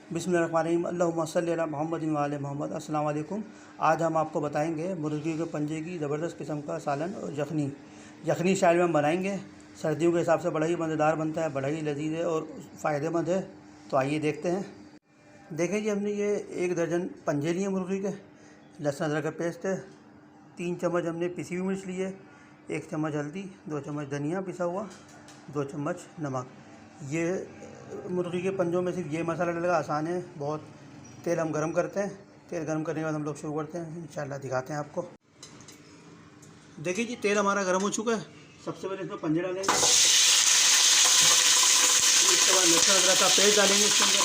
बिस्मिल्लाहिर्रहमानिर्रहीम अल्लाहुम्मा सल्लि अला मुहम्मदिन व आले मोहम्मद। अस्सलाम वालेकुम। आज हम आपको बताएंगे मुर्गी के पंजे की ज़बरदस्त किस्म का सालन और यखनी स्टाइल में हम बनाएंगे। सर्दियों के हिसाब से बड़ा ही मज़ेदार बनता है, बड़ा ही लजीज है और फ़ायदेमंद है। तो आइए देखते हैं। देखें जी, हमने ये 1 दर्जन पंजे लिए मुर्गी के। लहसुन अदरक का पेस्ट है, 3 चम्मच हमने पिसी हुई मिर्च ली है, 1 चम्मच हल्दी, 2 चम्मच धनिया पिसा हुआ, 2 चम्मच नमक। ये मुर्गी के पंजों में सिर्फ ये मसाला डलेगा, आसान है बहुत। तेल हम गरम करते हैं, तेल गरम करने के बाद हम लोग शुरू करते हैं। इंशाल्लाह दिखाते हैं आपको। देखिए जी, तेल हमारा गरम हो चुका है। सबसे पहले इसमें पंजे डालेंगे, इसके बाद लहसुन अदरक का पेस्ट डालेंगे इसके अंदर।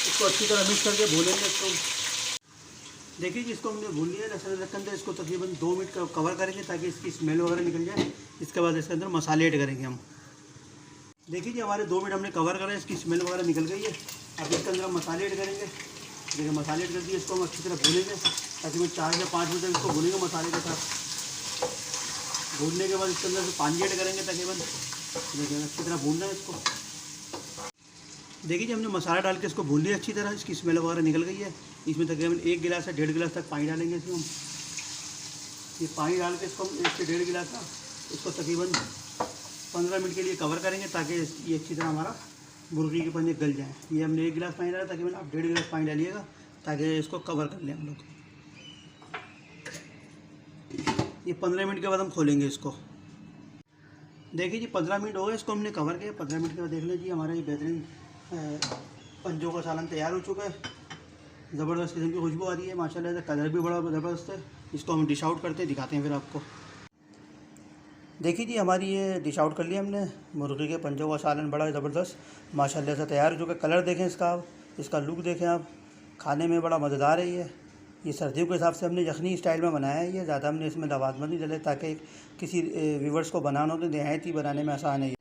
इसको अच्छी तरह मिक्स करके भूनेंगे इसको। देखिए जी, इसको हमने भून लिया लहसुन अदरक के अंदर। इसको तकरीबन 2 मिनट का कवर करेंगे ताकि इसकी स्मेल वगैरह निकल जाए। इसके बाद इसके अंदर मसाले ऐड करेंगे हम। देखिए जी, हमारे 2 मिनट हमने कवर करा है, इसकी स्मेल वगैरह निकल गई है। अब इसके अंदर हम मसाले ऐड करेंगे। देखिए मसाले ऐड कर दिए, इसको हम अच्छी तरह भूनेंगे। तकरीबन 4 से 5 मिनट तक इसको भूनेंगे मसाले के साथ। भूनने के बाद इसके अंदर से पानी ऐड करेंगे तकरीबन। देखिए अच्छी तरह भूनना है इसको। देखिए जी, हमने मसाला डाल के इसको भून लिया अच्छी तरह, इसकी स्मेल वगैरह निकल गई है। इसमें तकरीबन 1 गिलास से 1.5 गिलास तक पानी डालेंगे इसमें हम। ये पानी डाल के इसको हम 1 से 1.5 गिलास का इसको तकरीबन 15 मिनट के लिए कवर करेंगे ताकि ये अच्छी तरह हमारा मुर्गी के पंजे गल जाएँ। ये हमने 1 गिलास पानी डाला, तकरीबन आप 1.5 गिलास पानी डालिएगा ताकि इसको कवर कर लें हम लोग। ये 15 मिनट के बाद हम खोलेंगे इसको। देखिए जी, 15 मिनट हो गए, इसको हमने कवर किया। 15 मिनट के बाद देख लें जी, हमारा ये बेहतरीन पंजों का सालन तैयार हो चुका है। ज़बरदस्त किस्म की खुशबू आ रही है माशाल्लाह से। कलर भी बड़ा ज़बरदस्त है। इसको हम डिश आउट करते दिखाते हैं फिर आपको। देखिए जी, हमारी ये डिश आउट कर लिया हमने। मुर्गी के पंजों का सालन बड़ा ज़बरदस्त माशाल्लाह से तैयार हो चुका है। कलर देखें इसका, इसका लुक देखें आप। खाने में बड़ा मज़ेदार है ये सर्दियों के हिसाब से हमने यखनी स्टाइल में बनाया है। ये ज़्यादा हमने इसमें लवाज़मत नहीं डले ताकि किसी व्यूवर्स को बनाना हो तो नहायत ही बनाने में आसान है।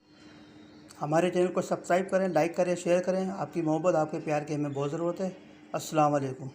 हमारे चैनल को सब्सक्राइब करें, लाइक करें, शेयर करें। आपकी मोहब्बत, आपके प्यार की हमें बहुत ज़रूरत है। अस्सलाम वालेकुम।